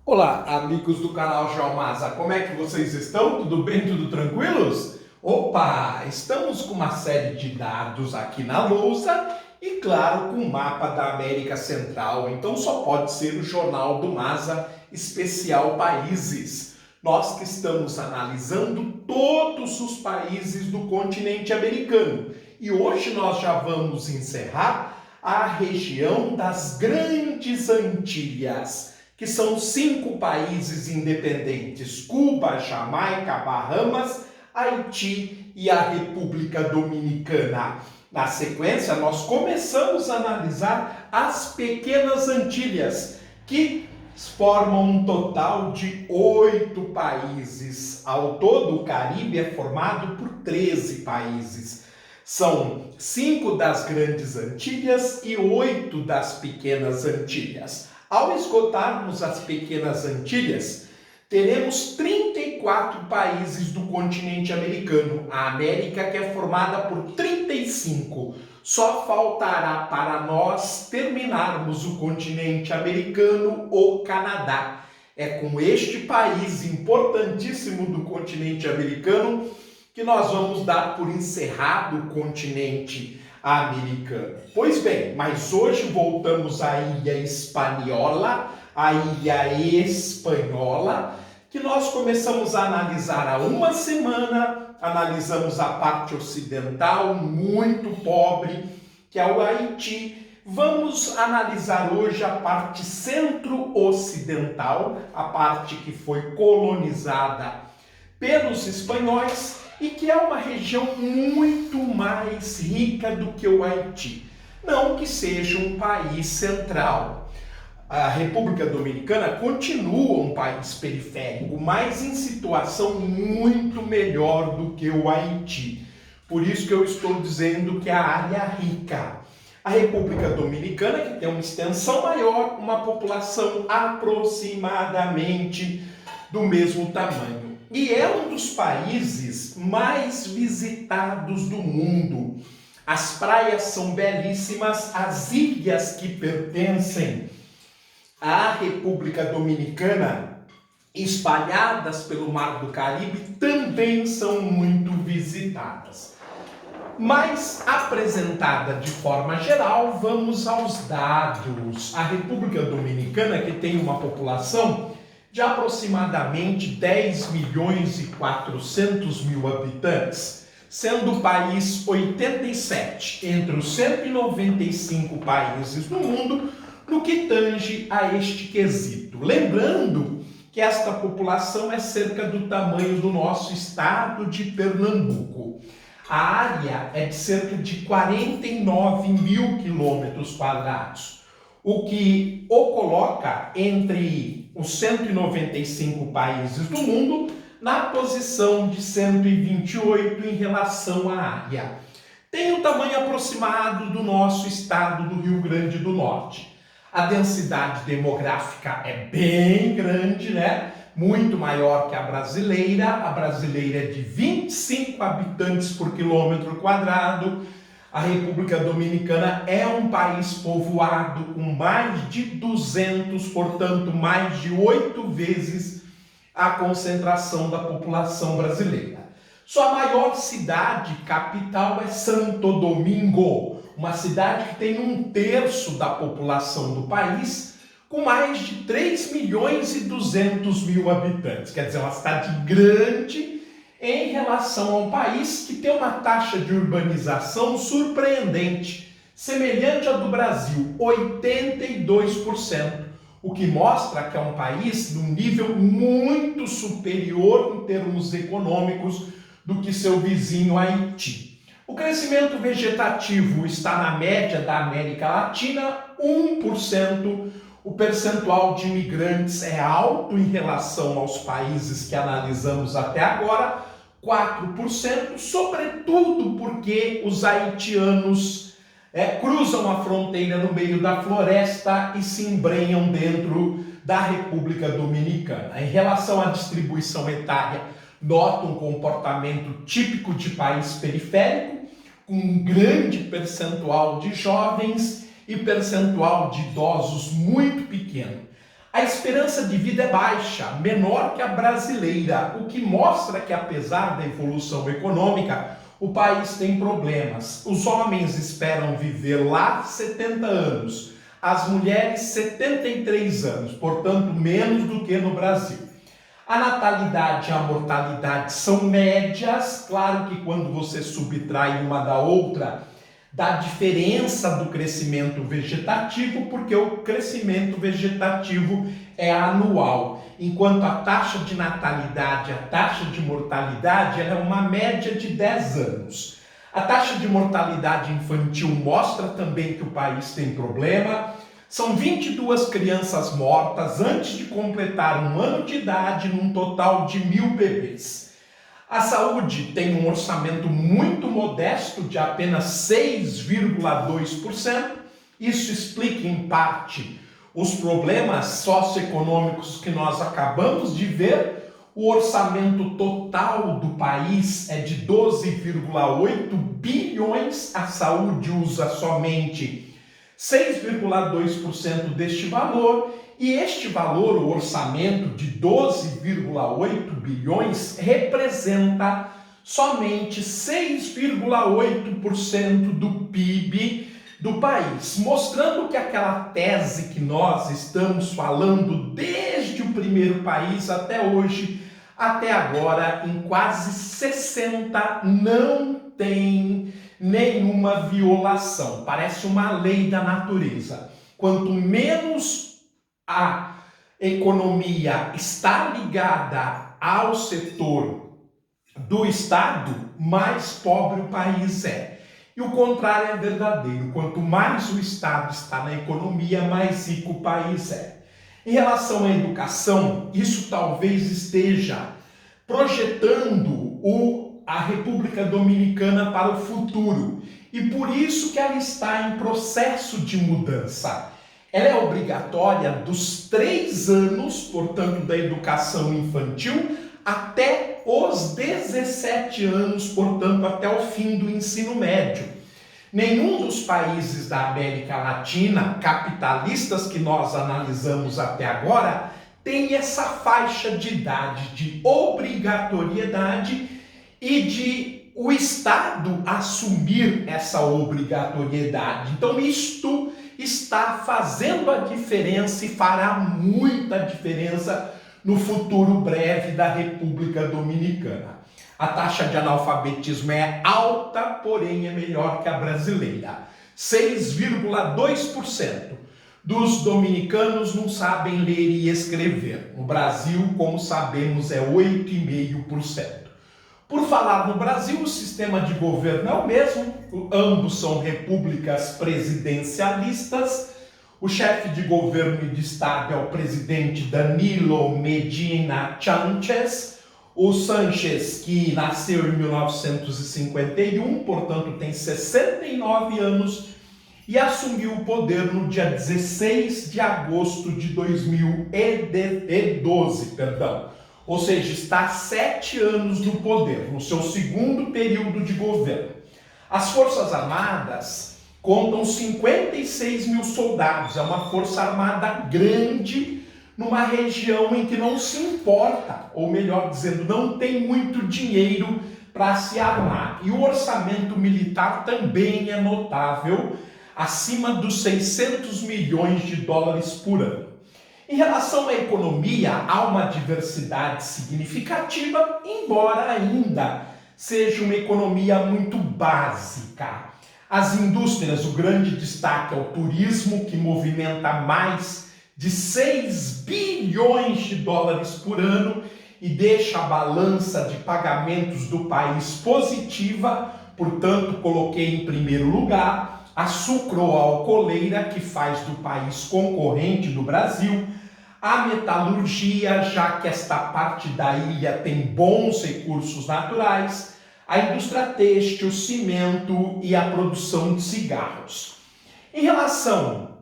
Olá, amigos do canal Geomasa, como é que vocês estão? Tudo bem? Tudo tranquilos? Opa, estamos com uma série de dados aqui na lousa e, claro, com o mapa da América Central. Então só pode ser o Jornal do Masa Especial Países. Nós que estamos analisando todos os países do continente americano. E hoje nós já vamos encerrar a região das Grandes Antilhas, que são 5 países independentes: Cuba, Jamaica, Bahamas, Haiti e a República Dominicana. Na sequência, nós começamos a analisar as Pequenas Antilhas, que formam um total de 8 países. Ao todo, o Caribe é formado por 13 países. São 5 das Grandes Antilhas e 8 das Pequenas Antilhas. Ao esgotarmos as Pequenas Antilhas, teremos 34 países do continente americano. A América, que é formada por 35. Só faltará para nós terminarmos o continente americano ou Canadá. É com este país importantíssimo do continente americano que nós vamos dar por encerrado o continente americano. Pois bem, mas hoje voltamos à Ilha Espanhola, a Ilha Espanhola, que nós começamos a analisar há uma semana. Analisamos a parte ocidental, muito pobre, que é o Haiti. Vamos analisar hoje a parte centro-ocidental, a parte que foi colonizada pelos espanhóis, e que é uma região muito mais rica do que o Haiti. Não que seja um país central. A República Dominicana continua um país periférico, mas em situação muito melhor do que o Haiti. Por isso que eu estou dizendo que é a área rica. A República Dominicana, que tem uma extensão maior, uma população aproximadamente do mesmo tamanho. E é um dos países mais visitados do mundo. As praias são belíssimas, as ilhas que pertencem à República Dominicana, espalhadas pelo Mar do Caribe, também são muito visitadas. Mas, apresentada de forma geral, vamos aos dados. A República Dominicana, que tem uma população de aproximadamente 10 milhões e 400 mil habitantes, sendo o país 87 entre os 195 países do mundo no que tange a este quesito. Lembrando que esta população é cerca do tamanho do nosso estado de Pernambuco. A área é de cerca de 49 mil quilômetros quadrados, o que o coloca entre os 195 países do mundo na posição de 128 em relação à área. Tem o tamanho aproximado do nosso estado do Rio Grande do Norte. A densidade demográfica é bem grande, né? Muito maior que a brasileira. A brasileira é de 25 habitantes por quilômetro quadrado. A República Dominicana é um país povoado com mais de 200, portanto, mais de 8 vezes a concentração da população brasileira. Sua maior cidade capital é Santo Domingo, uma cidade que tem 1/3 da população do país, com mais de 3 milhões e 200 mil habitantes. Quer dizer, uma cidade grande em relação a um país que tem uma taxa de urbanização surpreendente, semelhante à do Brasil, 82%, o que mostra que é um país de um nível muito superior em termos econômicos do que seu vizinho Haiti. O crescimento vegetativo está na média da América Latina, 1%. O percentual de imigrantes é alto em relação aos países que analisamos até agora, 4%, sobretudo porque os haitianos cruzam a fronteira no meio da floresta e se embrenham dentro da República Dominicana. Em relação à distribuição etária, nota um comportamento típico de país periférico, com um grande percentual de jovens e percentual de idosos muito pequeno. A esperança de vida é baixa, menor que a brasileira, o que mostra que, apesar da evolução econômica, o país tem problemas. Os homens esperam viver lá 70 anos, as mulheres 73 anos, portanto menos do que no Brasil. A natalidade e a mortalidade são médias, claro que quando você subtrai uma da outra, dá diferença do crescimento vegetativo, porque o crescimento vegetativo é anual, enquanto a taxa de natalidade, a taxa de mortalidade, ela é uma média de 10 anos. A taxa de mortalidade infantil mostra também que o país tem problema. São 22 crianças mortas antes de completar 1 ano de idade, num total de 1.000 bebês. A saúde tem um orçamento muito modesto, de apenas 6,2%. Isso explica, em parte, os problemas socioeconômicos que nós acabamos de ver. O orçamento total do país é de 12,8 bilhões. A saúde usa somente 6,2% deste valor. E este valor, o orçamento de 12,8 bilhões, representa somente 6,8% do PIB do país, mostrando que aquela tese que nós estamos falando desde o primeiro país até hoje, até agora, em quase 60, não tem nenhuma violação. Parece uma lei da natureza. Quanto menos a economia está ligada ao setor do Estado, mais pobre o país é. E o contrário é verdadeiro. Quanto mais o Estado está na economia, mais rico o país é. Em relação à educação, isso talvez esteja projetando a República Dominicana para o futuro. E por isso que ela está em processo de mudança. Ela é obrigatória dos 3 anos, portanto, da educação infantil, até os 17 anos, portanto, até o fim do ensino médio. Nenhum dos países da América Latina, capitalistas que nós analisamos até agora, tem essa faixa de idade de obrigatoriedade e de o Estado assumir essa obrigatoriedade. Então, isto está fazendo a diferença e fará muita diferença no futuro breve da República Dominicana. A taxa de analfabetismo é alta, porém é melhor que a brasileira. 6,2% dos dominicanos não sabem ler e escrever. No Brasil, como sabemos, é 8,5%. Por falar no Brasil, o sistema de governo é o mesmo, ambos são repúblicas presidencialistas. O chefe de governo e de Estado é o presidente Danilo Medina Sánchez. O Sánchez, que nasceu em 1951, portanto tem 69 anos, e assumiu o poder no dia 16 de agosto de 2012, ou seja, está há 7 anos no poder, no seu segundo período de governo. As Forças Armadas contam 56 mil soldados, é uma força armada grande numa região em que não se importa, ou melhor dizendo, não tem muito dinheiro para se armar. E o orçamento militar também é notável, acima dos 600 milhões de dólares por ano. Em relação à economia, há uma diversidade significativa, embora ainda seja uma economia muito básica. As indústrias, o grande destaque é o turismo, que movimenta mais de 6 bilhões de dólares por ano e deixa a balança de pagamentos do país positiva, portanto, coloquei em primeiro lugar a sucroalcooleira, que faz do país concorrente do Brasil, a metalurgia, já que esta parte da ilha tem bons recursos naturais, a indústria têxtil, cimento e a produção de cigarros. Em relação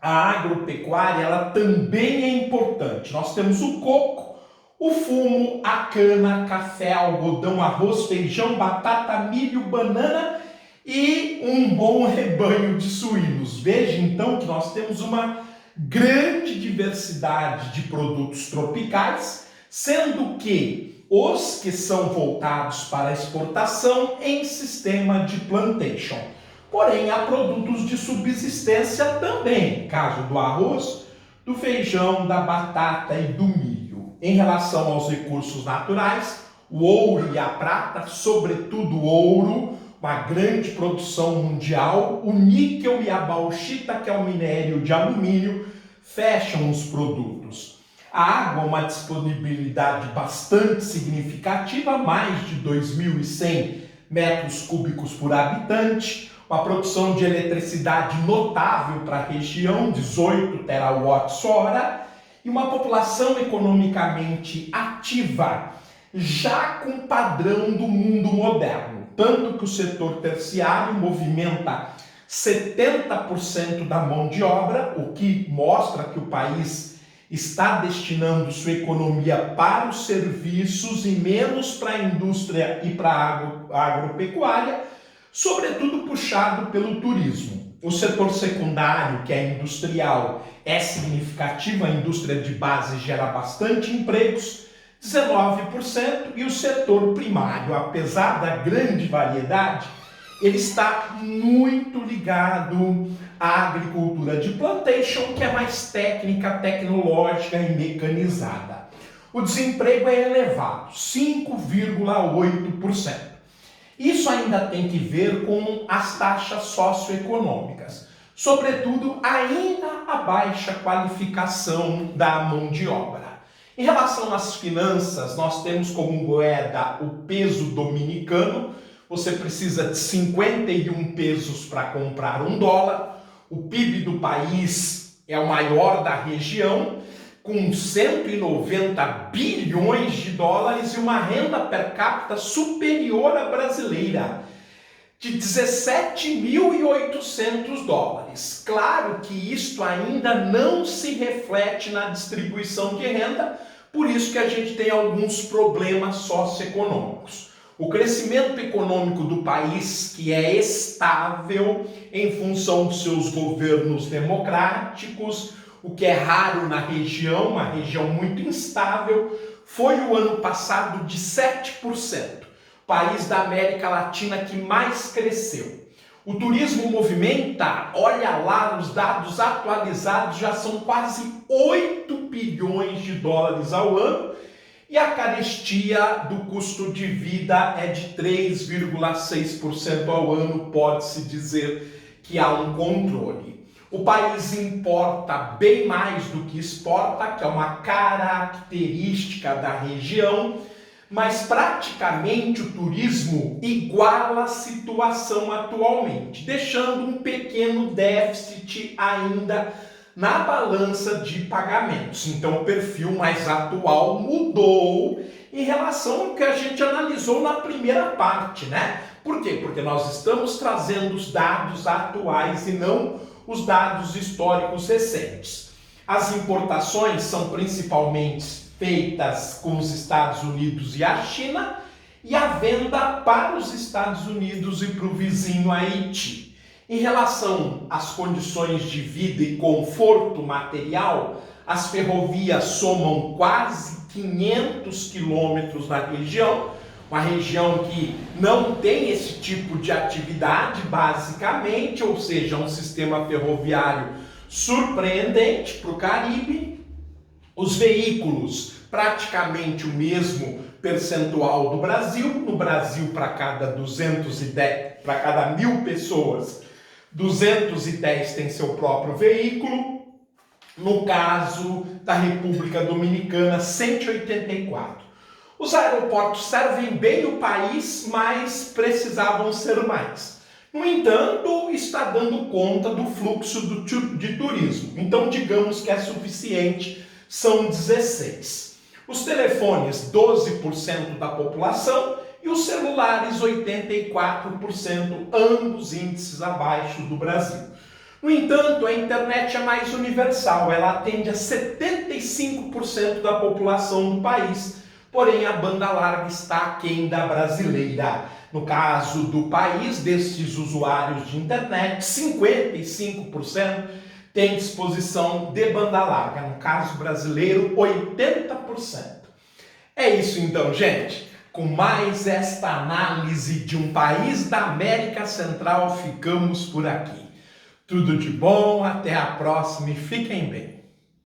à agropecuária, ela também é importante. Nós temos o coco, o fumo, a cana, café, algodão, arroz, feijão, batata, milho, banana e um bom rebanho de suínos. Veja então que nós temos uma grande diversidade de produtos tropicais, sendo que os que são voltados para a exportação em sistema de plantation. Porém, há produtos de subsistência também, caso do arroz, do feijão, da batata e do milho. Em relação aos recursos naturais, o ouro e a prata, sobretudo o ouro, uma grande produção mundial, o níquel e a bauxita, que é o minério de alumínio, fecham os produtos. A água, uma disponibilidade bastante significativa, mais de 2.100 metros cúbicos por habitante, uma produção de eletricidade notável para a região, 18 terawatts-hora, e uma população economicamente ativa, já com padrão do mundo moderno. Tanto que o setor terciário movimenta 70% da mão de obra, o que mostra que o país está destinando sua economia para os serviços e menos para a indústria e para a agropecuária, sobretudo puxado pelo turismo. O setor secundário, que é industrial, é significativo, a indústria de base gera bastante empregos, 19%, e o setor primário, apesar da grande variedade, ele está muito ligado à agricultura de plantation, que é mais técnica, tecnológica e mecanizada. O desemprego é elevado, 5,8%. Isso ainda tem que ver com as taxas socioeconômicas, sobretudo ainda a baixa qualificação da mão de obra. Em relação às finanças, nós temos como moeda o peso dominicano. Você precisa de 51 pesos para comprar $1. O PIB do país é o maior da região, com 190 bilhões de dólares e uma renda per capita superior à brasileira, de 17.800 dólares. Claro que isto ainda não se reflete na distribuição de renda, por isso que a gente tem alguns problemas socioeconômicos. O crescimento econômico do país, que é estável em função de seus governos democráticos, o que é raro na região, uma região muito instável, foi o ano passado de 7%. País da América Latina que mais cresceu. O turismo movimenta, olha lá, os dados atualizados já são quase 8 bilhões de dólares ao ano, e a carestia do custo de vida é de 3,6% ao ano, pode-se dizer que há um controle. O país importa bem mais do que exporta, que é uma característica da região, mas praticamente o turismo iguala a situação atualmente, deixando um pequeno déficit ainda na balança de pagamentos. Então o perfil mais atual mudou em relação ao que a gente analisou na primeira parte, né? Por quê? Porque nós estamos trazendo os dados atuais e não os dados históricos recentes. As importações são principalmente feitas com os Estados Unidos e a China, e a venda para os Estados Unidos e para o vizinho Haiti. Em relação às condições de vida e conforto material, as ferrovias somam quase 500 quilômetros na região, uma região que não tem esse tipo de atividade basicamente, ou seja, um sistema ferroviário surpreendente para o Caribe. Os veículos, praticamente o mesmo percentual do Brasil. No Brasil, para cada 1.000 pessoas, 210 têm seu próprio veículo. No caso da República Dominicana, 184. Os aeroportos servem bem o país, mas precisavam ser mais. No entanto, está dando conta do fluxo de turismo. Então, digamos que é suficiente, são 16. Os telefones, 12% da população, e os celulares, 84%, ambos índices abaixo do Brasil. No entanto, a internet é mais universal, ela atende a 75% da população do país, porém a banda larga está aquém da brasileira. No caso do país, desses usuários de internet, 55% tem disposição de banda larga, no caso brasileiro, 80%. É isso então, gente. Com mais esta análise de um país da América Central, ficamos por aqui. Tudo de bom, até a próxima e fiquem bem.